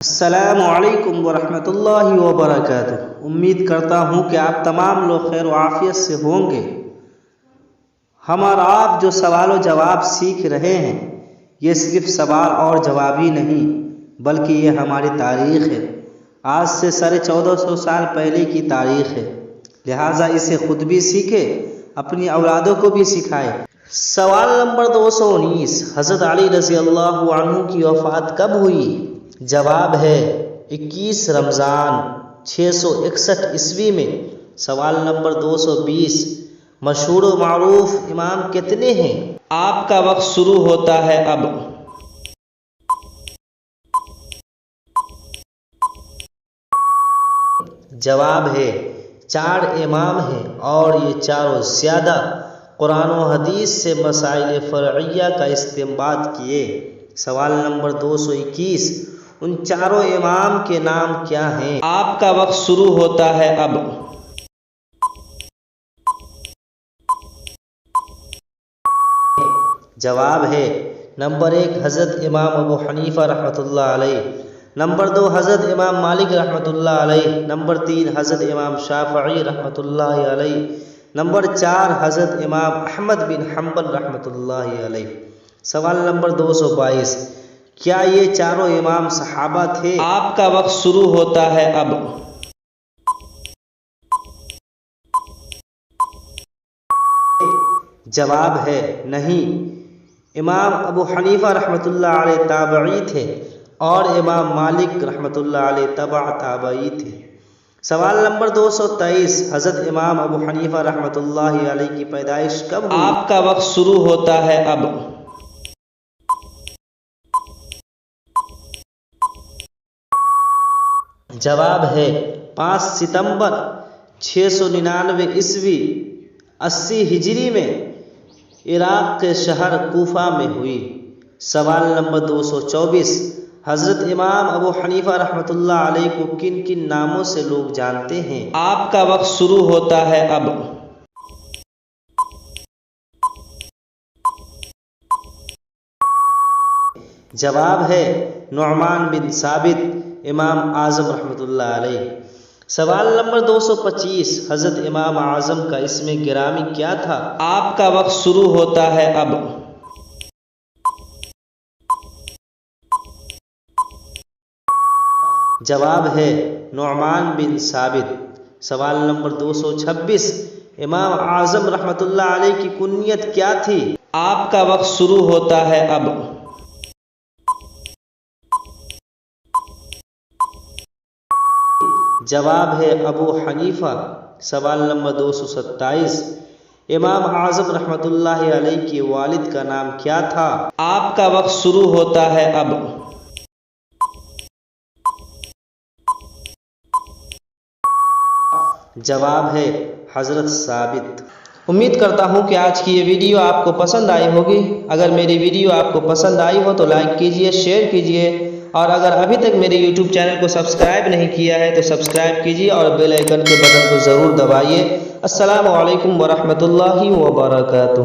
السلام علیکم ورحمۃ اللہ وبرکاتہ۔ امید کرتا ہوں کہ آپ تمام لوگ خیر و عافیت سے ہوں گے۔ ہم اور آپ جو سوال و جواب سیکھ رہے ہیں، یہ صرف سوال اور جواب ہی نہیں بلکہ یہ ہماری تاریخ ہے۔ آج سے 1450 سال پہلے کی تاریخ ہے، لہٰذا اسے خود بھی سیکھے، اپنی اولادوں کو بھی سکھائے۔ سوال نمبر 219، حضرت علی رضی اللہ عنہ کی وفات کب ہوئی؟ جواب ہے 21 رمضان 661 عیسوی میں۔ سوال نمبر 220، مشہور و معروف امام کتنے ہیں؟ آپ کا وقت شروع ہوتا ہے اب۔ جواب ہے 4 امام ہیں اور یہ چاروں زیادہ قرآن و حدیث سے مسائل فرعیہ کا استنباط کیے۔ سوال نمبر 221، ان چاروں امام کے نام کیا ہیں؟ آپ کا وقت شروع ہوتا ہے اب۔ جواب ہے نمبر 1 حضرت امام ابو حنیفہ رحمۃ اللہ علیہ، نمبر 2 حضرت امام مالک رحمۃ اللہ علیہ، نمبر 3 حضرت امام شافعی رحمۃ اللہ علیہ، نمبر 4 حضرت امام احمد بن حنبل رحمۃ اللہ علیہ۔ سوال نمبر 222، کیا یہ چاروں امام صحابہ تھے؟ آپ کا وقت شروع ہوتا ہے اب۔ جواب ہے نہیں، امام ابو حنیفہ رحمۃ اللہ علیہ تابعی تھے اور امام مالک رحمۃ اللہ علیہ تبع تابعی تھے۔ سوال نمبر 223، حضرت امام ابو حنیفہ رحمۃ اللہ علیہ کی پیدائش کب ہوئی؟ آپ کا وقت شروع ہوتا ہے اب۔ جواب ہے 5 ستمبر 699 عیسوی 80 ہجری میں عراق کے شہر کوفہ میں ہوئی۔ سوال نمبر 224، حضرت امام ابو حنیفہ رحمۃ اللہ علیہ کو کن کن ناموں سے لوگ جانتے ہیں؟ آپ کا وقت شروع ہوتا ہے اب۔ جواب ہے نعمان بن ثابت، امام اعظم رحمۃ اللہ علیہ۔ سوال نمبر 225، حضرت امام اعظم کا اسم گرامی کیا تھا؟ آپ کا وقت شروع ہوتا ہے اب۔ جواب ہے نعمان بن ثابت۔ سوال نمبر 226، امام اعظم رحمۃ اللہ علیہ کی کنیت کیا تھی؟ آپ کا وقت شروع ہوتا ہے اب۔ جواب ہے ابو حنیفہ۔ سوال نمبر 227، امام اعظم رحمۃ اللہ علیہ کے والد کا نام کیا تھا؟ آپ کا وقت شروع ہوتا ہے اب۔ جواب ہے حضرت ثابت۔ امید کرتا ہوں کہ آج کی یہ ویڈیو آپ کو پسند آئی ہوگی۔ اگر میری ویڈیو آپ کو پسند آئی ہو تو لائک کیجئے، شیئر کیجئے، اور اگر ابھی تک میرے یوٹیوب چینل کو سبسکرائب نہیں کیا ہے تو سبسکرائب کیجئے اور بیل آئیکن کے بٹن کو ضرور دبائیے۔ السلام علیکم ورحمۃ اللہ وبرکاتہ۔